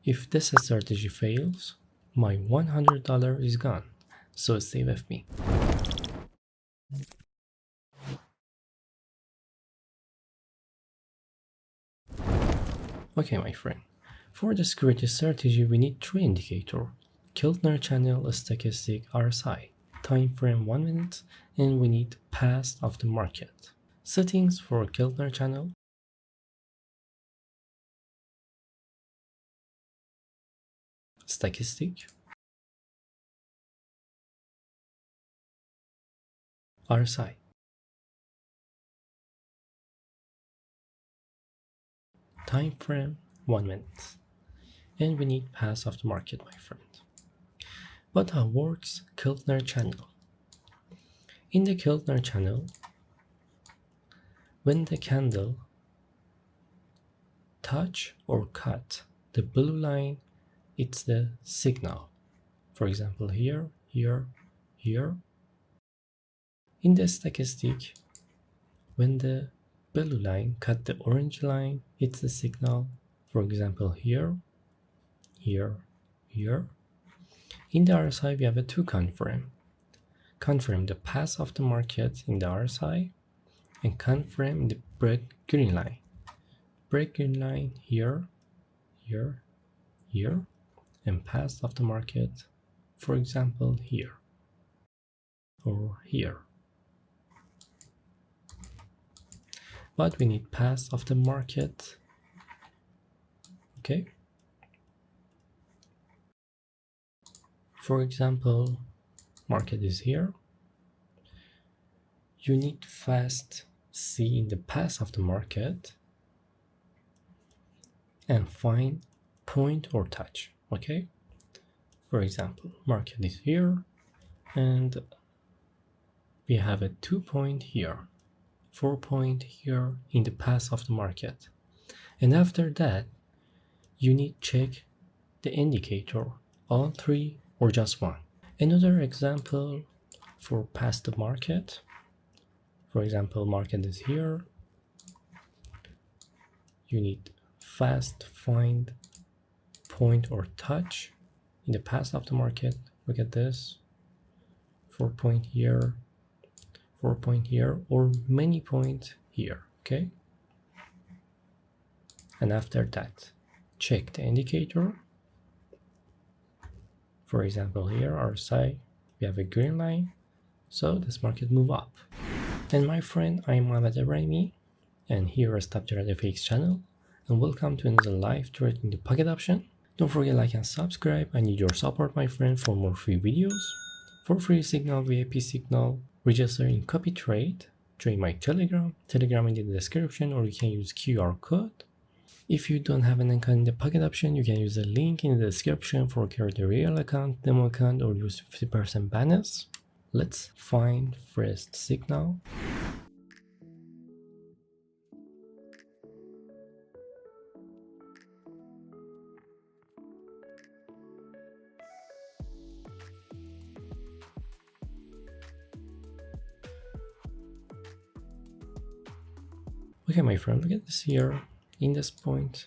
If this strategy fails, my $100 is gone, so stay with me. Okay, my friend, for the security strategy we need 3 indicators: Keltner channel, stochastic, RSI, time frame 1 minute, and we need past of the market. Settings for Keltner channel: stochastic, RSI. Time frame 1 minute. And we need past of the market, my friend. But how works Keltner channel? In the Keltner channel, when the candle touch or cut the blue line, it's the signal. For example, here, here, here. In the stochastic, when the blue line cut the orange line, it's the signal. For example, here, here, here. In the RSI, we have a 2 confirm. Confirm the pass of the market in the RSI and confirm the break green line. Break green line here, here, here, and pass of the market, for example, here or here. But we need pass of the market. Okay. For example, market is here. You need fast see in the pass of the market and find point or touch. Okay. For example, market is here and we have a 2 point here, 4 point here in the pass of the market. And after that, you need check the indicator, all 3 or just 1. Another example for past the market. For example, market is here. You need fast find point or touch in the past of the market. Look at this, 4 point here, 4 point here, or many point here. Okay. And after that, check the indicator. For example, here RSI, we have a green line, so this market move up. And my friend, I'm Mohamed Ibrahimi, and here is Top Trade FX channel, and welcome to another live trading the pocket option. Don't forget like and subscribe. I need your support, my friend, for more free videos. For free signal, VIP signal, register in Copy Trade, join my Telegram in the description, or you can use QR code. If you don't have an account in the pocket option, you can use the link in the description for create a real account, demo account, or use 50% bonus. Let's find first signal. Okay, my friend, look at this here. In this point,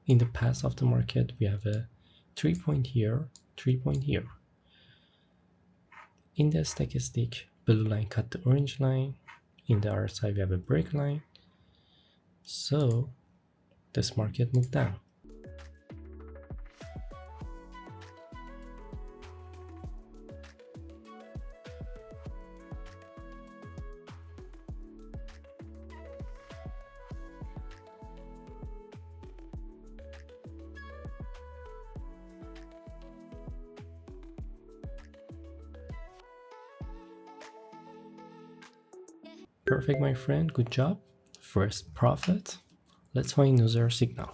in the path of the market, we have a 3 point here, 3 point here. In the stochastic, blue line cut the orange line. In the RSI, we have a break line. So this market moved down. Perfect, my friend, good job. First profit. Let's find another signal.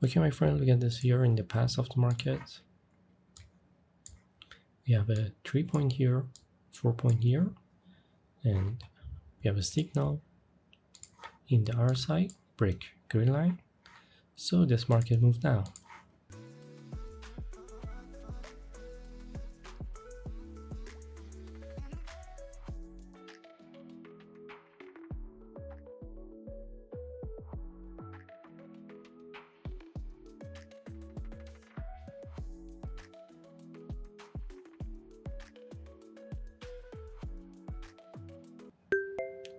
Okay, my friend, look at this here in the past of the market. We have a 3 point here, 4 point here, and we have a signal in the RSI, break green line, so this market moved down.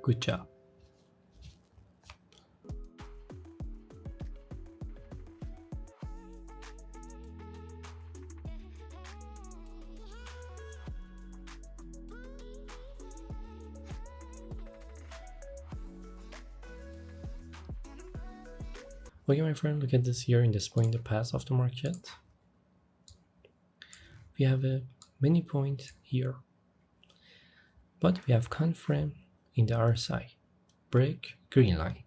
Good job. Okay, my friend, look at this here in this point, the path of the market. We have a mini point here, but we have confirm in the RSI, break green line,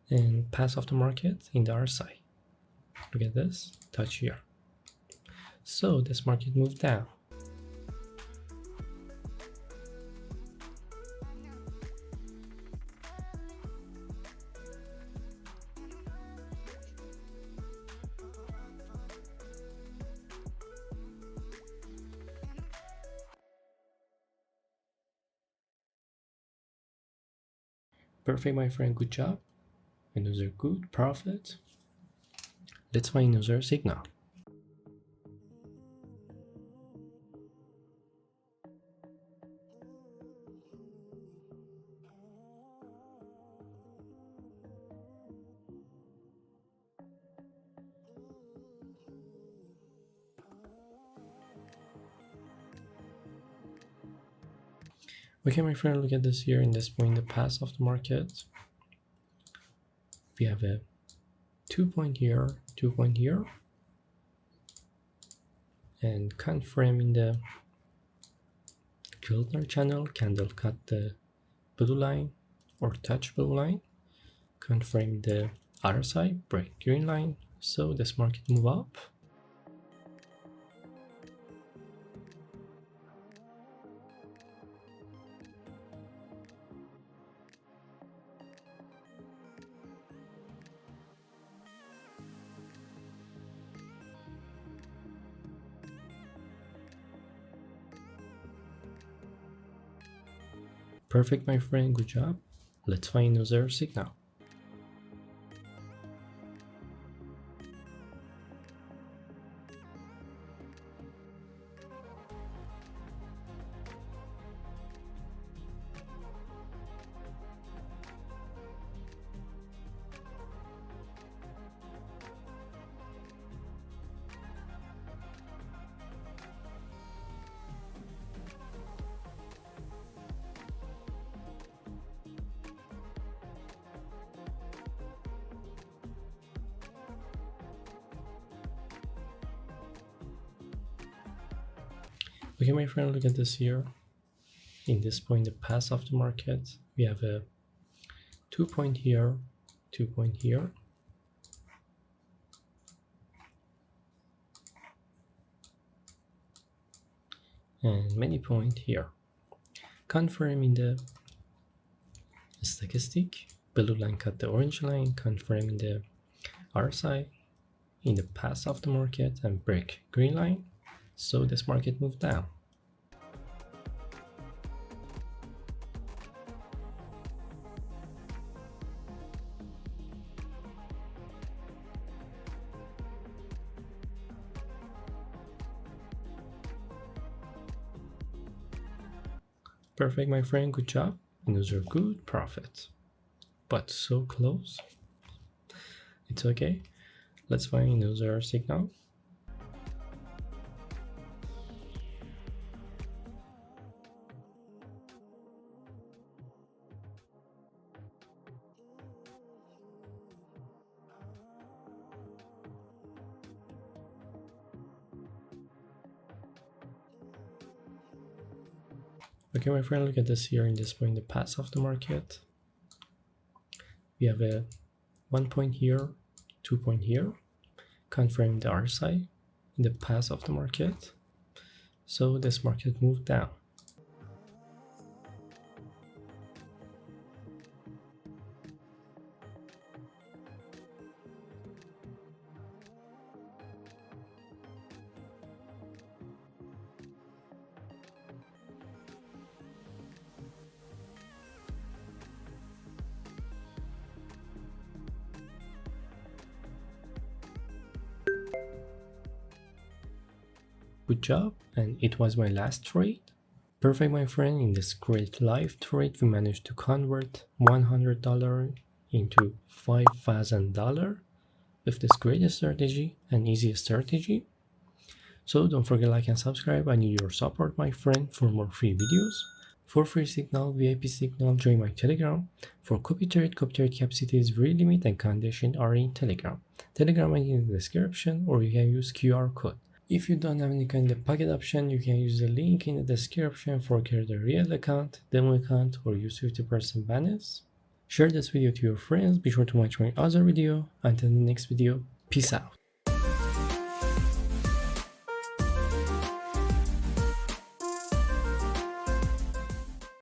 and path of the market in the RSI. Look at this, touch here. So this market moved down. Perfect, my friend, good job. Another good profit. Let's find another signal. Okay, my friend, look at this here in this point, the path of the market. We have a 2 point here, 2 point here, and confirming the Gildner channel, candle cut the blue line or touch blue line, confirm the other side, break green line, so this market move up. Perfect, my friend, good job. Let's find another signal. Okay, my friend, look at this here. In this point, the path of the market, we have a 2 point here, 2 point here, and many point here. Confirming the stochastic, blue line cut the orange line, confirming the RSI in the path of the market and break green line, so this market moved down. Perfect, my friend, good job. Another good profit, but so close. It's okay. Let's find another signal. Okay, my friend, look at this here in this point, the path of the market. We have a 1 point here, 2 point here, confirm the RSI in the path of the market, so this market moved down. Good job, and it was my last trade. Perfect, my friend. In this great live trade, we managed to convert $100 into $5,000 with this great strategy and easy strategy. So don't forget like and subscribe. I need your support, my friend, for more free videos. For free signal, VIP signal, join my Telegram. For copy trade capacity is very limited and conditions are in Telegram. Telegram link in the description, or you can use QR code. If you don't have any kind of pocket option, you can use the link in the description for create a real account, demo account, or use 50% bonus. Share this video to your friends. Be sure to watch my other video. Until the next video, peace out.